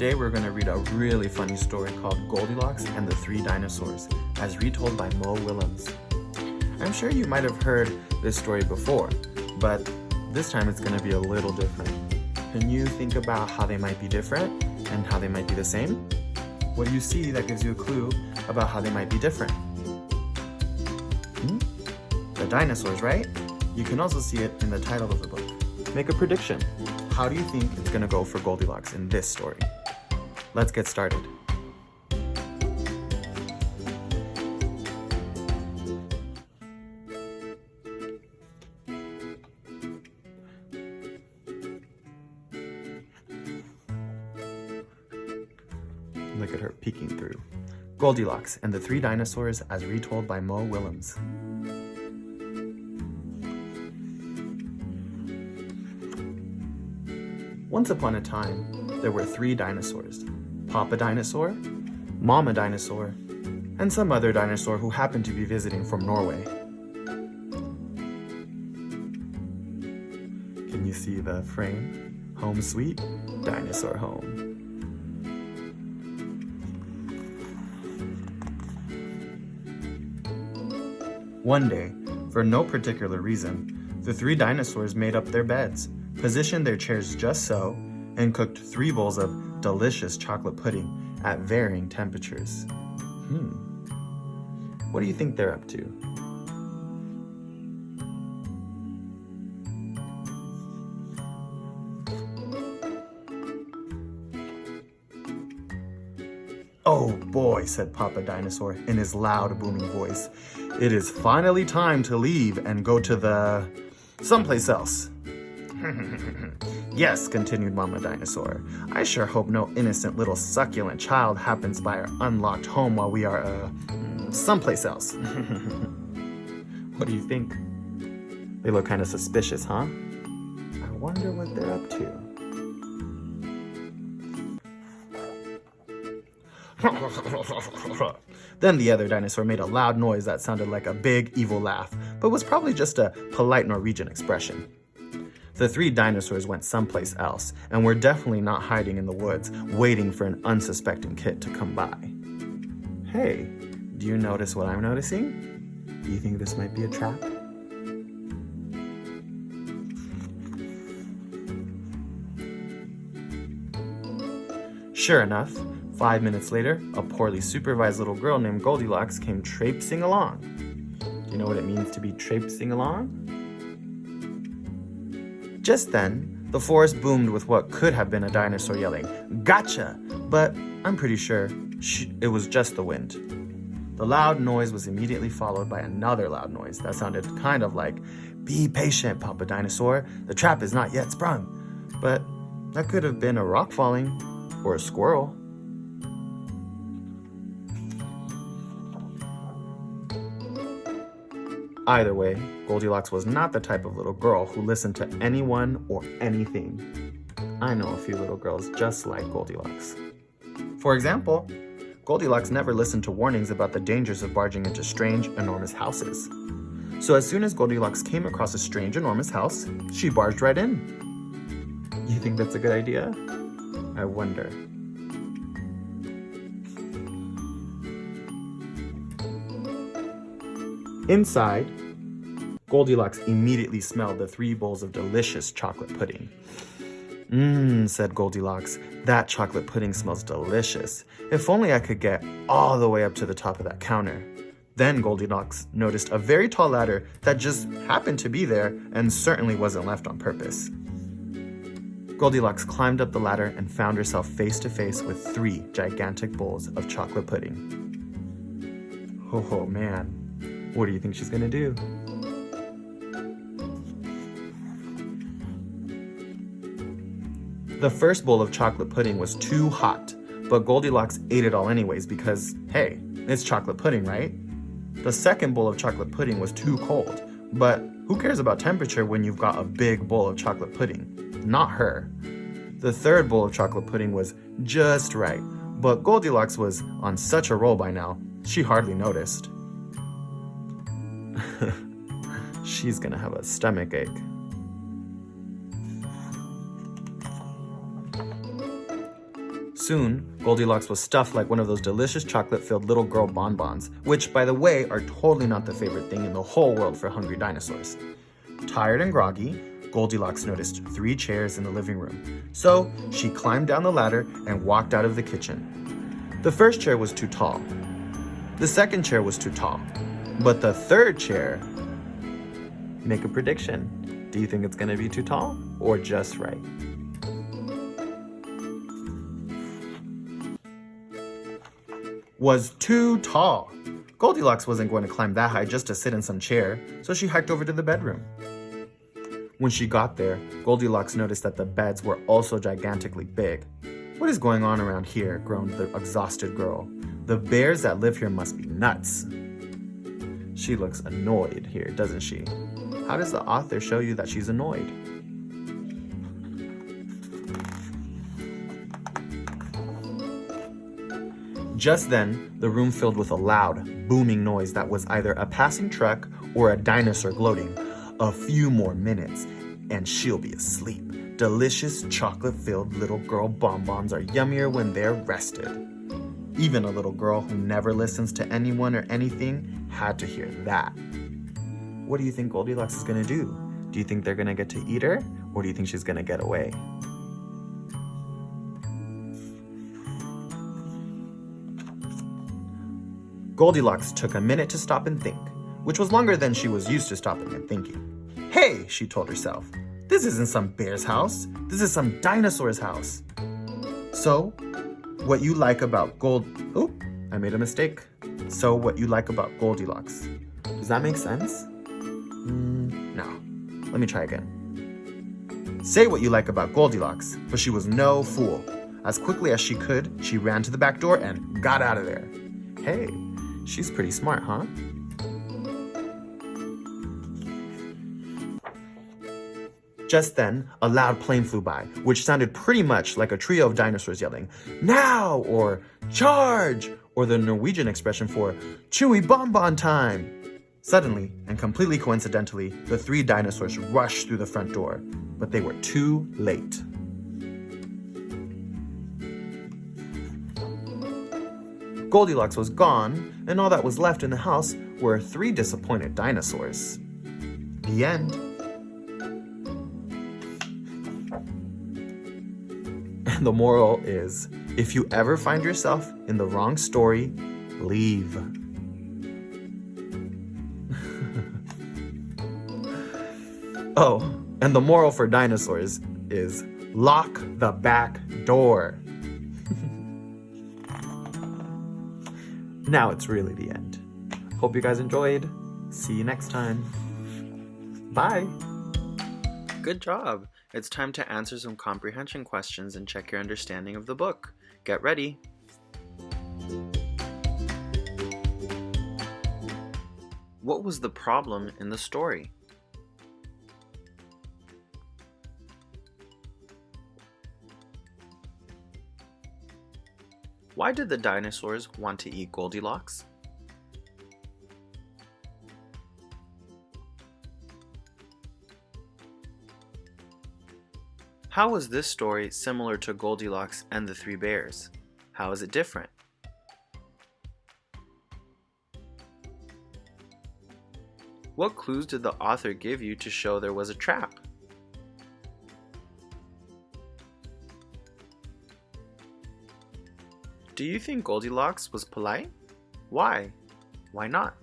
Today we're going to read a really funny story called Goldilocks and the Three Dinosaurs, as retold by Mo Willems. I'm sure you might have heard this story before, but this time it's going to be a little different. Can you think about how they might be different and how they might be the same? What do you see that gives you a clue about how they might be different? The dinosaurs, right? You can also see it in the title of the book. Make a prediction. How do you think it's going to go for Goldilocks in this story? Let's get started. Look at her peeking through. Goldilocks and the Three Dinosaurs as retold by Mo Willems. Once upon a time, there were three dinosaurs. Papa Dinosaur, Mama Dinosaur, and some other dinosaur who happened to be visiting from Norway. Can you see the frame? Home sweet dinosaur home. One day, for no particular reason, the three dinosaurs made up their beds, positioned their chairs just so, and cooked 3 bowls of delicious chocolate pudding at varying temperatures. What do you think they're up to? "Oh boy," said Papa Dinosaur in his loud, booming voice. "It is finally time to leave and go to someplace else." "Yes," continued Mama Dinosaur. "I sure hope no innocent little succulent child happens by our unlocked home while we are, someplace else." What do you think? They look kind of suspicious, huh? I wonder what they're up to. Then the other dinosaur made a loud noise that sounded like a big, evil laugh, but was probably just a polite Norwegian expression. The three dinosaurs went someplace else, and were definitely not hiding in the woods, waiting for an unsuspecting kid to come by. Hey, do you notice what I'm noticing? Do you think this might be a trap? Sure enough, 5 minutes later, a poorly supervised little girl named Goldilocks came traipsing along. Do you know what it means to be traipsing along? Just then, the forest boomed with what could have been a dinosaur yelling, "Gotcha!" But I'm pretty sure it was just the wind. The loud noise was immediately followed by another loud noise that sounded kind of like, "Be patient, Papa Dinosaur, the trap is not yet sprung." But that could have been a rock falling or a squirrel. Either way, Goldilocks was not the type of little girl who listened to anyone or anything. I know a few little girls just like Goldilocks. For example, Goldilocks never listened to warnings about the dangers of barging into strange, enormous houses. So as soon as Goldilocks came across a strange, enormous house, she barged right in. You think that's a good idea? I wonder. Inside, Goldilocks immediately smelled the 3 bowls of delicious chocolate pudding. Said Goldilocks, "that chocolate pudding smells delicious. If only I could get all the way up to the top of that counter." Then Goldilocks noticed a very tall ladder that just happened to be there and certainly wasn't left on purpose. Goldilocks climbed up the ladder and found herself face to face with 3 gigantic bowls of chocolate pudding. Oh man. What do you think she's gonna do? The first bowl of chocolate pudding was too hot, but Goldilocks ate it all anyways because, hey, it's chocolate pudding, right? The second bowl of chocolate pudding was too cold, but who cares about temperature when you've got a big bowl of chocolate pudding? Not her. The third bowl of chocolate pudding was just right, but Goldilocks was on such a roll by now, she hardly noticed. She's gonna have a stomach ache. Soon, Goldilocks was stuffed like one of those delicious chocolate-filled little girl bonbons, which, by the way, are totally not the favorite thing in the whole world for hungry dinosaurs. Tired and groggy, Goldilocks noticed 3 chairs in the living room, so she climbed down the ladder and walked out of the kitchen. The first chair was too tall. The second chair was too tall. But the third chair... Make a prediction. Do you think it's going to be too tall or just right? Was too tall. Goldilocks wasn't going to climb that high just to sit in some chair, so she hiked over to the bedroom. When she got there, Goldilocks noticed that the beds were also gigantically big. "What is going on around here?" groaned the exhausted girl. "The bears that live here must be nuts." She looks annoyed here, doesn't she? How does the author show you that she's annoyed? Just then, the room filled with a loud, booming noise that was either a passing truck or a dinosaur gloating. "A few more minutes, and she'll be asleep. Delicious chocolate-filled little girl bonbons are yummier when they're rested." Even a little girl who never listens to anyone or anything had to hear that. What do you think Goldilocks is going to do? Do you think they're going to get to eat her, or do you think she's going to get away? Goldilocks took a minute to stop and think, which was longer than she was used to stopping and thinking. "Hey," she told herself, "this isn't some bear's house. This is some dinosaur's house." So, what you like about I made a mistake. So, what you like about Goldilocks. Does that make sense? No. Let me try again. Say what you like about Goldilocks, but she was no fool. As quickly as she could, she ran to the back door and got out of there. Hey, she's pretty smart, huh? Just then, a loud plane flew by, which sounded pretty much like a trio of dinosaurs yelling, "Now!" or "Charge!" or the Norwegian expression for "Chewy bonbon time!" Suddenly, and completely coincidentally, the 3 dinosaurs rushed through the front door, but they were too late. Goldilocks was gone, and all that was left in the house were 3 disappointed dinosaurs. The end. And the moral is, if you ever find yourself in the wrong story, leave. Oh, and the moral for dinosaurs is lock the back door. Now it's really the end. Hope you guys enjoyed. See you next time. Bye. Good job. It's time to answer some comprehension questions and check your understanding of the book. Get ready. What was the problem in the story? Why did the dinosaurs want to eat Goldilocks? How is this story similar to Goldilocks and the 3 bears? How is it different? What clues did the author give you to show there was a trap? Do you think Goldilocks was polite? Why? Why not?